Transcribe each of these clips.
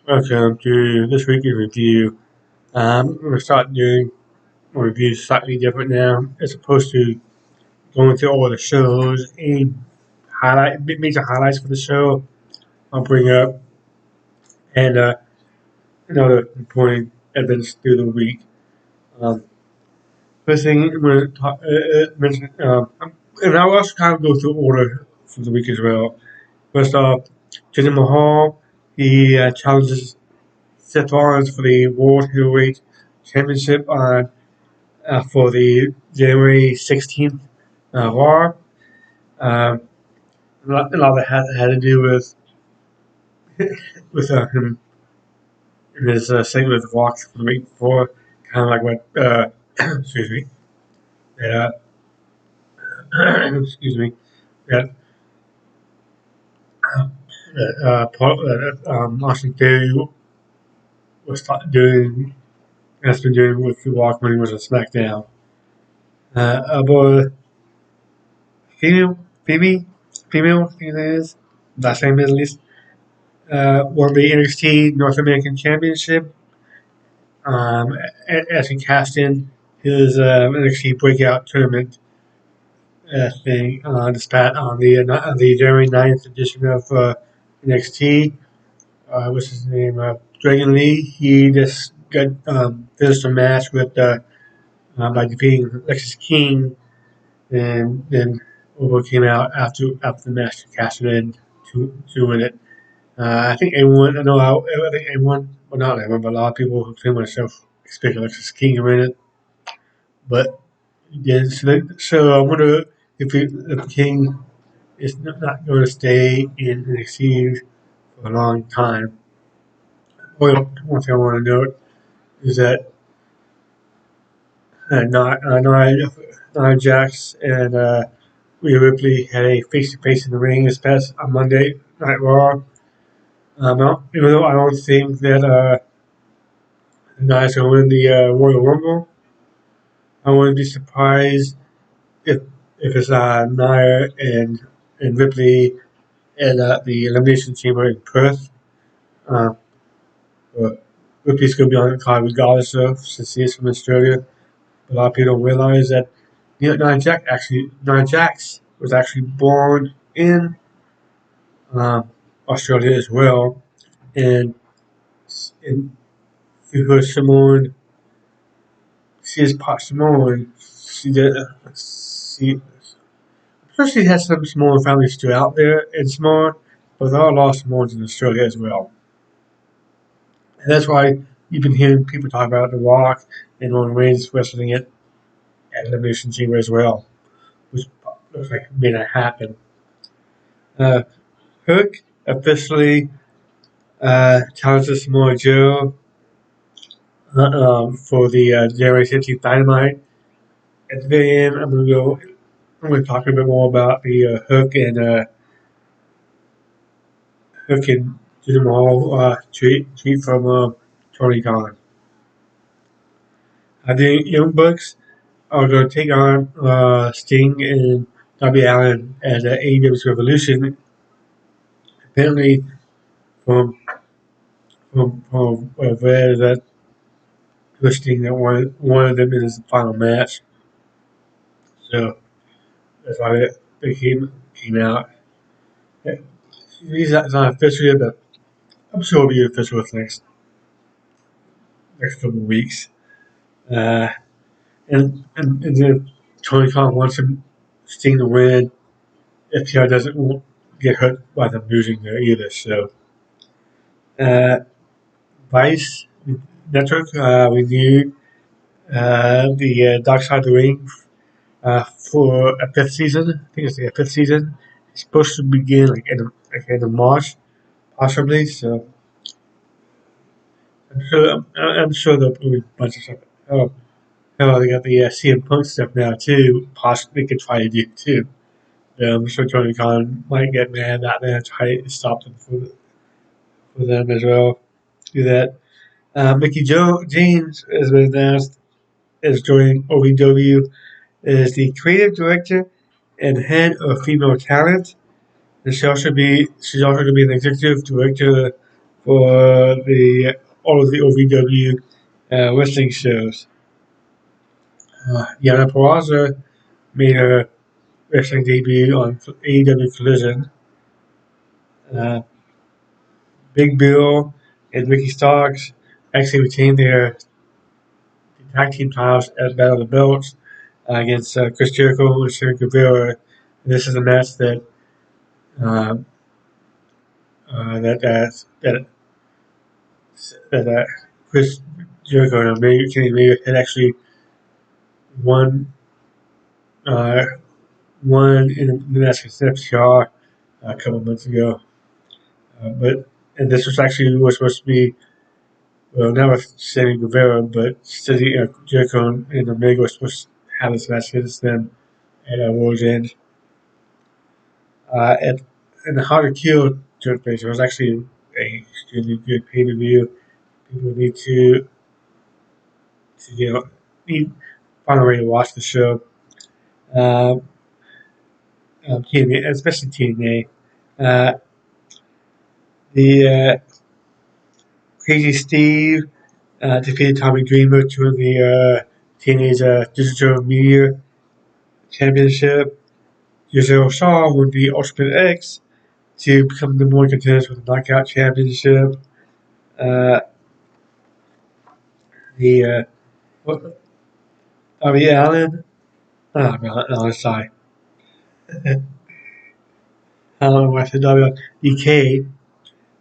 Welcome to this week in review. We're going to start doing reviews slightly different now, as opposed to going through all the shows and major highlights for the show. I'll bring up and other important events through the week. Um, First thing I'm going to talk, mention, and I'll also kind of go through order for the week as well. First off, Jinder Mahal, he challenges Seth Rollins for the World Heavyweight Championship on for the January 16th Raw. Um, a lot of that had to do with him in his segment with Rock from the week before, kind of like what excuse me, yeah, excuse me, that Austin Theory doing has been doing with the Rock when he was on SmackDown. About female, Phoebe, female, I think it is. Last name is at least. Won the NXT North American Championship as he cast in his NXT Breakout Tournament thing on the January 9th edition of NXT. What's his name? Dragon Lee. He just got finished a match with by defeating Lexus King, and then Obo came out after the match to cash it in to win it. I think everyone, I think everyone, well, not everyone, but a lot of people, including myself, expect Alexis King to win it. But yeah, so I wonder if King is not going to stay in NXT for a long time. Well, one thing I want to note is that Nia Jax and Rhea Ripley had a face-to-face in the ring this past on Monday Night Raw. Even though I don't think that Nia's going to win the Royal Rumble, I wouldn't be surprised if it's Nia and Ripley at the Elimination Chamber in Perth. Uh, but Ripley's going to be on the card regardless of since he is from Australia. A lot of people don't realize that Nia Jax was actually born in um, Australia as well, and and through her Samoan, she is part Samoan. She did. She Plus, she has some Samoan families still out there in Samoa, but there are a lot of Samoans in Australia as well. And that's why you've been hearing people talk about The Rock and Roman Reigns wrestling it at Elimination Chamber as well, which looks like may not happen. Uh, Hook officially challenges Samoa Joe for the January 15th Dynamite. At the very end, I'm going to talk a bit more about the Hook and Jinder Mahal tweet from Tony Khan. The Young Bucks are going to take on Sting and Darby Allin at AEW's Revolution. Apparently, from where that Sting that one of them in his final match. So that's why they came out. He's not official yet, but I'm sure it'll be official within the next couple of weeks. Uh, and then Tony Khan wants him Sting to win. FTR doesn't won't get hurt by them losing there either. So uh, Vice Network renewed the Dark Side of the Ring for a fifth season. I think it's the fifth season. It's supposed to begin end of March, possibly. So I'm sure there'll be a bunch of stuff. Oh, they got the CM Punk stuff now too. Possibly they could try to do too. I'm sure Tony Khan might get mad at that and try to stop them for them as well. Do that. James has been announced as joining OVW as the creative director and head of female talent. And she's also going to be an executive director for all of the OVW wrestling shows. Deonna Purrazzo made her wrestling debut on AEW Collision. Uh, Big Bill and Ricky Starks actually retained their tag team titles at Battle of the Belts against Chris Jericho and Sammy Guevara. And this is a match that uh, that Chris Jericho and Kenny Omega had actually won uh, won in the match against FTR a couple months ago. But and this was supposed to be not with Sammy Guevara, but Steady Jericho and Omega were supposed to have this match against them at World's End. And the How to Kill took place. It was actually a extremely good pay per view. People need to need find a way to watch the show. Um, TNA, especially TNA. Uh, the Crazy Steve defeated Tommy Dreamer to win the TNA's Digital Media Championship. Yuzuru Shaw won the Ultimate X to become the more contenders with the Knockout Championship. The Darby Allin, sorry, I said DK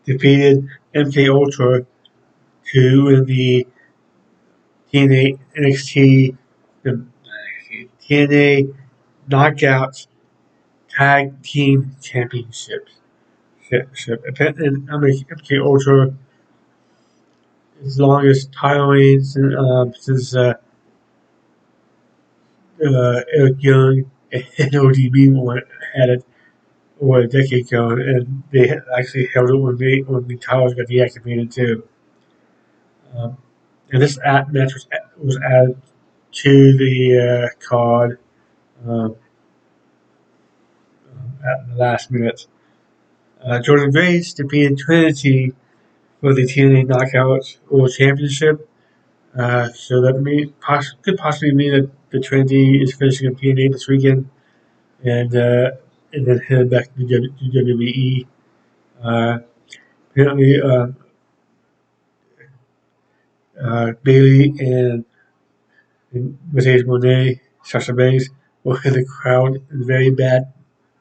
defeated MK Ultra to win the TNA NXT the TNA Knockouts Tag Team Championships. And MK Ultra is the longest title reign since Eric Young and ODB had it over a decade ago, and they actually held it when the towers got deactivated too. And this match was added to the card um, at the last minute. Jordan Grace defeated Trinity for the TNA Knockouts World Championship. So that could possibly mean that the Trinity is finishing up TNA this weekend, and then head back to WWE. Apparently, Bailey and Mercedes Moné, Sasha Banks were in the crowd in very bad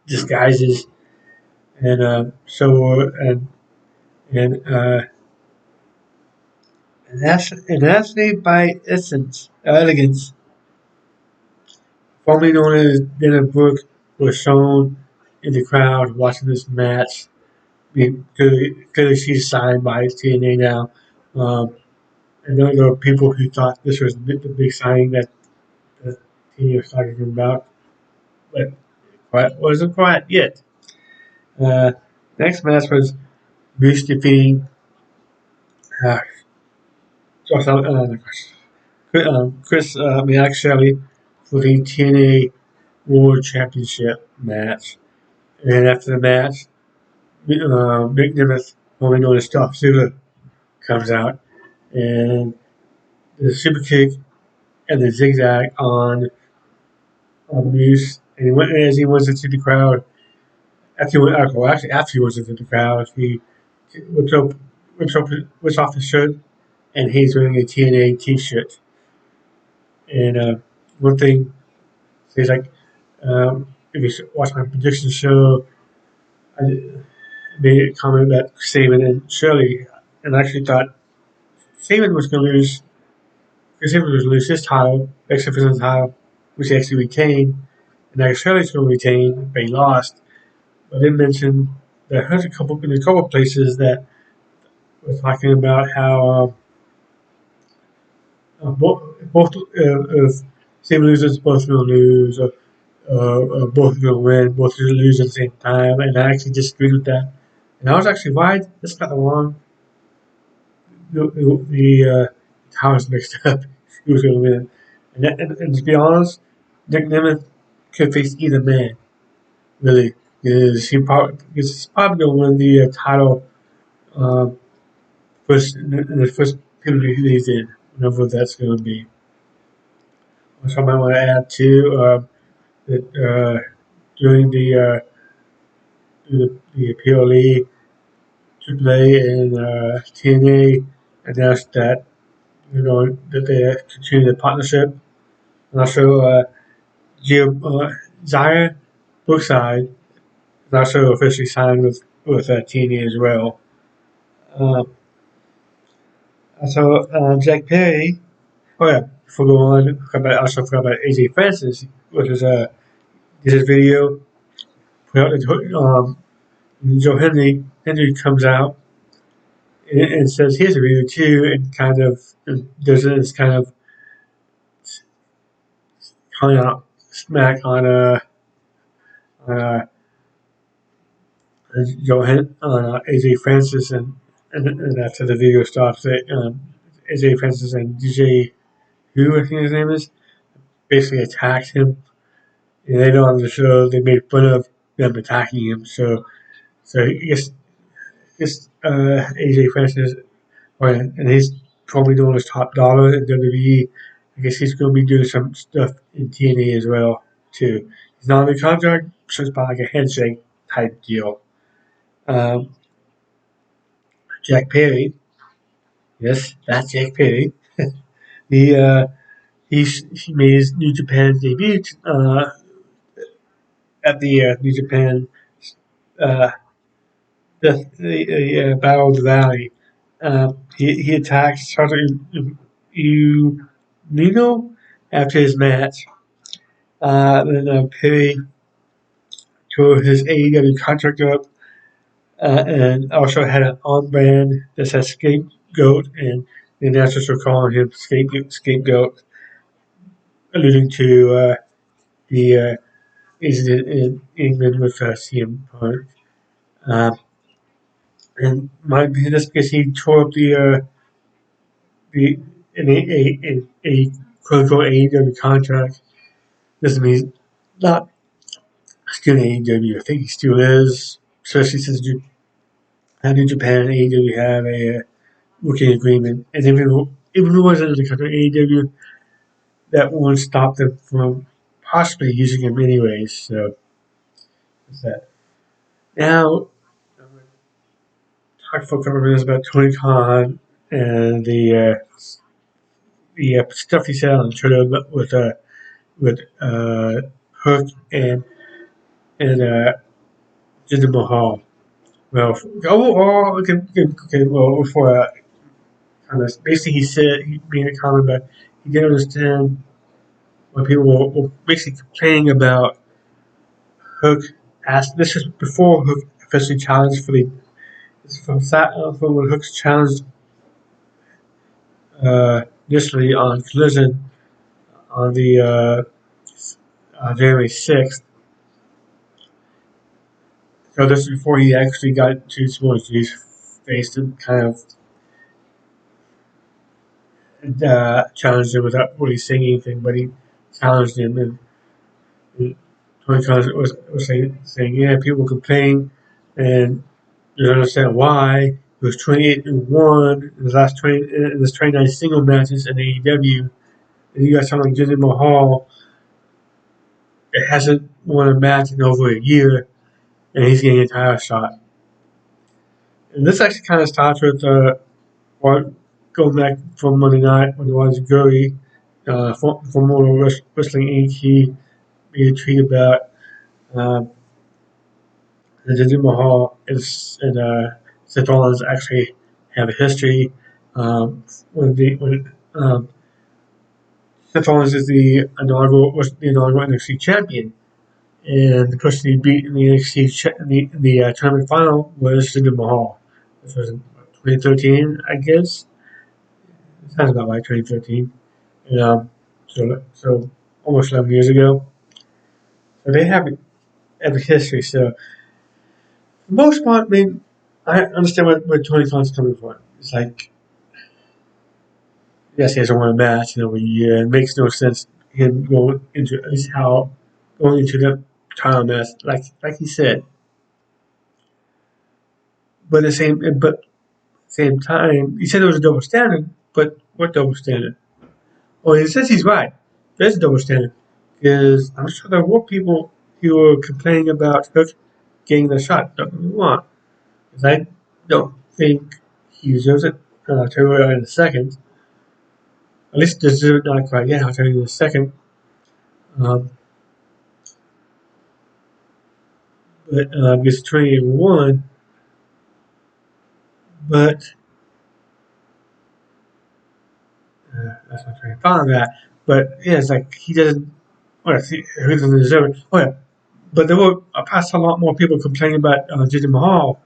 disguises, and and and Ashley by Elegance, formerly known as Dana Brooke, was shown in the crowd watching this match. I mean, clearly she's signed by TNA now. And there were people who thought this was the big signing that TNA was talking about, but it wasn't quite yet. Uh, Next match was Moose defeating uh, Chris Shelley for the TNA World Championship match. And after the match, Mick Nemeth, formerly known as Dolph Ziggler, comes out and the super kick and the zigzag on Moose. And as he went into the crowd, after he was into the crowd, he whips, up, whips off his shirt, and he's wearing a TNA T-shirt. And one thing, he's like, if you watch my prediction show, I made a comment about Saban and Shirley, and I actually thought Saban was going to lose. Chris Saban was going to lose his title, except for his title, which he actually retained, and now Shirley's going to retain, but he lost. But I did mention that I heard in a couple of places that were talking about how both if Saban loses, both will lose. Both will win, both will lose at the same time, and I actually disagreed with that. And I was actually right. That's not wrong. The towers mixed up. Who was going to win? And to be honest, Nick Nemeth could face either man, really, because he's probably going to win the title the first PWG they did, whenever that's going to be. So I might want to add too that during the PLE, AAA, and TNA announced that that they continue the partnership, and also Zaya Brookside is also officially signed with TNA as well. Uh, Jack Perry. Oh yeah, before going on, I also forgot about AJ Francis, which is this video. Joe Henry comes out and says, "Here's a video too," and kind of does this kind of calling out smack on on AJ Francis, and after the video stops, AJ Francis and DJ, who I think his name is, basically attacked him. And later on the show, they made fun of them attacking him. So I guess AJ Francis, and he's probably doing his top dollar in WWE. I guess he's going to be doing some stuff in TNA as well too. He's not on the contract, so it's about like a handshake type deal. Um, Jack Perry, yes, that's Jack Perry. He he made his New Japan debut at the New Japan uh, the Battle of the Valley. He attacked Satoru Nino after his match. Then Perry tore his AEW contract up, and also had an on brand that says scapegoat, and the announcers were calling him scapegoat, alluding to the incident in England with CM Punk. And my opinion, that's because he tore up the in a quote unquote AEW contract. Doesn't mean not still in AEW. I think he still is, especially since New Japan and AEW have a working agreement. And even though it wasn't in the contract AEW, that won't stop them from possibly using him anyways. So that's that. Now, I'm going to talk for a couple of minutes about Tony Khan and the stuff he said on Twitter with Hook and Jinder Mahal. Well, overall, well, before kind of basically he said he made a comment about he didn't understand when people were basically complaining about Hook. Asked this is before Hook officially challenged for the from when Hook's challenged initially on Collision on the January 6th. So this is before he actually got to Samoa Joe's face and kind of challenged him without really saying anything, but he challenged him, and Tony Khan was saying, yeah, people complain, and you don't understand why. He was 28-1 in his last 29 single matches in AEW, and you got someone like Jinder Mahal that hasn't won a match in over a year, and he's getting a title shot. And this actually kind of starts with going back from Monday night when it was Guri from Motor Wrestling Inc. He made a tweet about um, Jinder Mahal and Seth Rollins actually have a history. When Seth Rollins is was the inaugural NXT champion, and the person he beat in the tournament final was Jinder Mahal. This was in 2013, I guess. It sounds about like 2013. And, so almost 11 years ago. So they have a history. So for the most part, I mean, I understand where Tony Khan's coming from. It's like, yes, he hasn't won a match in over a year. It makes no sense him going into at least how going into the title match, like he said. But same time, he said it was a double standard, but what double standard? Well, he says he's right. There's a double standard. Because I'm sure there were people who were complaining about Hook getting the shot. Don't get me wrong. Because I don't think he deserves it. I'll tell you in a second. At least deserve it, not quite yet. I'll tell you in a second. Um, but gets 21. But that's not trying to follow that. But yeah, it's like he doesn't. Well, he doesn't deserve it. Oh yeah, but there were past a lot more people complaining about Jinder Mahal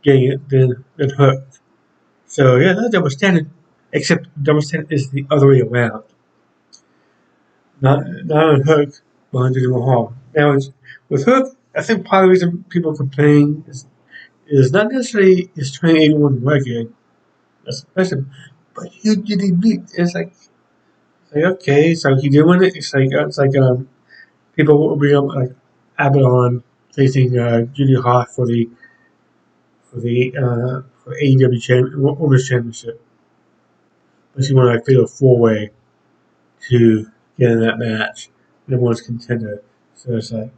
getting it than Hook. So yeah, that's double standard. Except double standard is the other way around. Not on Hook, but on Jinder Mahal. Now it's, with Hook, I think part of the reason people complain is not necessarily his 2081 record. That's impressive, but who did he beat? It's like okay, so he did win it. It's like people will bring up like Abaddon facing Judy Hart for AEW Women's Championship, but she won like fatal 4-way to get in that match. Number one's contender. So it's like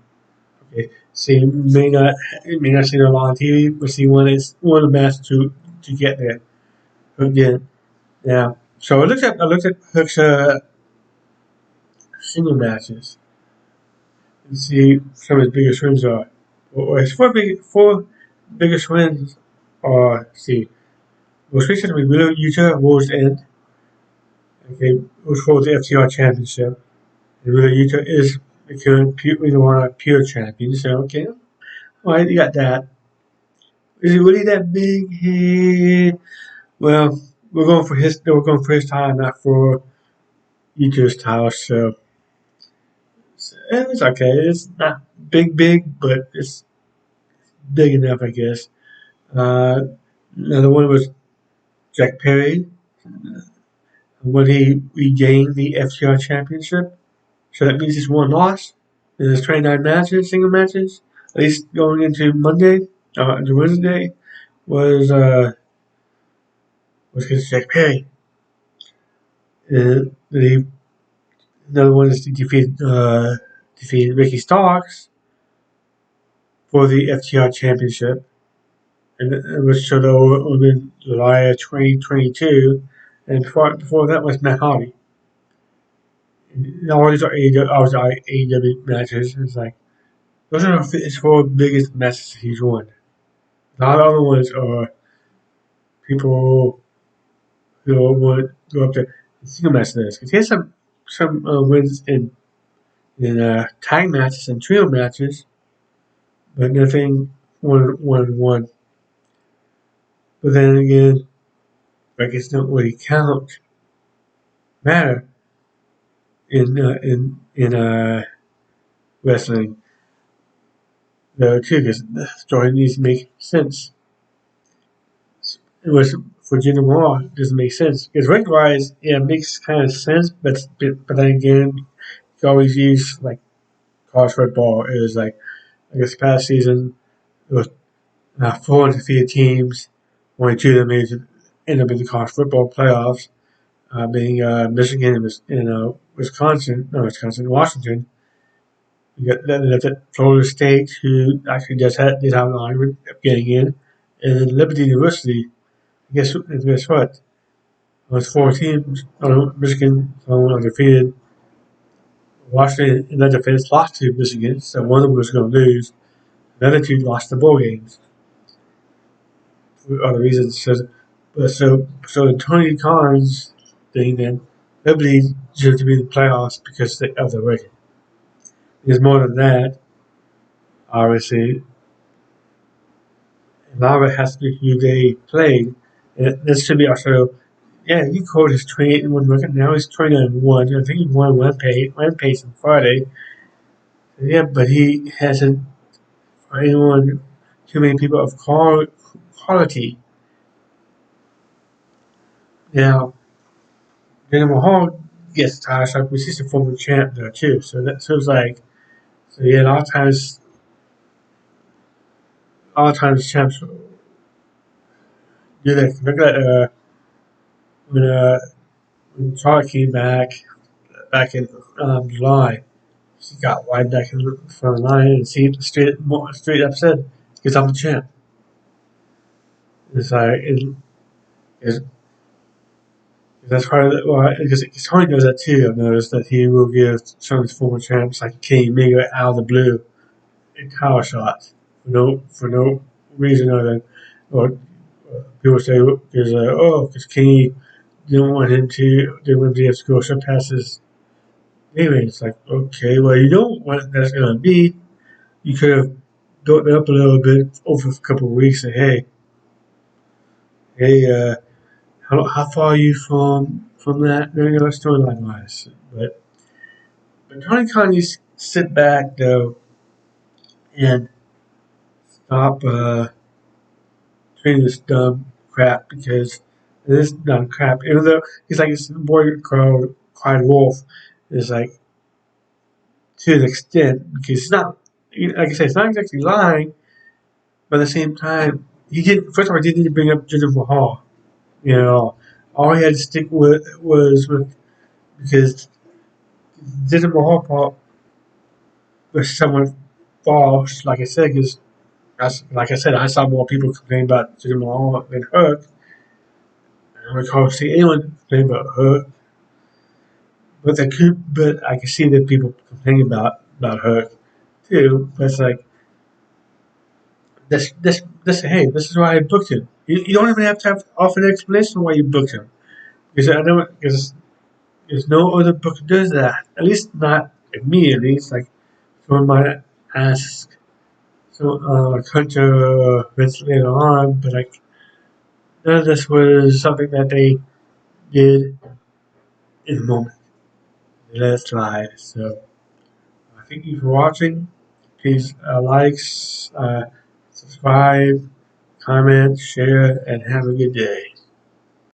okay, see may not see it a lot on TV, but she won the match to get there. Again, now so I looked at Hook's single matches and see some of his biggest wins are. Well, his four biggest wins are see most recently Wheeler Utah War's End. Okay, which holds the FTR Championship. And Wheeler Utah is the current Pure Champion. So okay, well you got that. Is he really that big? Well, we're going for his title, not for Utah's title. So it's okay. It's not big, but it's big enough, I guess. Uh, Another one was Jack Perry when he regained the FTR Championship. So that means he's one loss in his 29 matches, single matches. At least going into Monday, into Wednesday, was against Jack Perry. And another one is to defeat Ricky Starks for the FTR Championship. And it was showed over in July 2022. And before that was Matt Hardy. And all these are AEW matches. It's like, those are his four biggest matches he's won. The other ones are people who would go up to single match list. Because he has some wins in tag matches and trio matches, but nothing one. But then again, records don't really matter in wrestling though too, because the story needs to make sense. It was for Jinder Mahal doesn't make sense because rank wise, yeah, it makes kind of sense, but then again, you always use like college football. It was like I guess past season it was 4 undefeated teams, only two of them made it end up in the college football playoffs, being Michigan and Washington. You got then that's at Florida State, who actually did have an argument of getting in, and then Liberty University. Guess what? It was 4 teams. Michigan undefeated. Washington in that defense lost to Michigan, so one of them was going to lose. The other two lost the bowl games for other reasons. So the Tony Collins thing then nobody deserved to be in the playoffs because of the record. There's more than that, obviously. A lot of it has to be who they played. And this should be also, yeah, he called his 28-1 record. Now he's 29-1. I think he won one pace on Friday. Yeah, but he hasn't anyone too many people of quality. Now, Jinder Mahal gets tired shot, but he's a former champ there too. So it's like, so yeah, a lot of times champs do that. Look at when when Charlotte came back in July. She got wide back in front of the line and see straight up said, "Because I'm the champ." It's like it's, that's part of the, well, because Tony knows that too. I've noticed that he will give some of his former champs like Kenny Omega out of the blue a power shot for no reason other than or people say because because Kenny didn't want to go so past his limit. It's like okay, well you know what that's gonna be. You could have built it up a little bit over a couple of weeks. And hey, how far are you from that? You know, storyline wise, but Tony Khan needs to sit back though and stop treating this dumb crap because it is dumb crap. Even though he's like this boy called cried wolf is like to an extent because it's not like I said, it's not exactly lying, but at the same time he did first of all he didn't need to bring up Jinder Mahal. You know, all he had to stick with was with because Jinder Mahal part was somewhat false, like I said, because like I said, I saw more people complain about Jinder Mahal than Hook. I don't recall seeing anyone complain about Hook, but I can see that people complain about Hook too. But it's like this. Hey, this is why I booked him. You don't even have to have offer an explanation why you booked him because I don't because there's no other book that does that. At least not immediately. It's like someone might ask Hunter Vince later on, but like none of this was something that they did in the moment. Let's lie. So thank you for watching. Please like, subscribe, comment, share, and have a good day.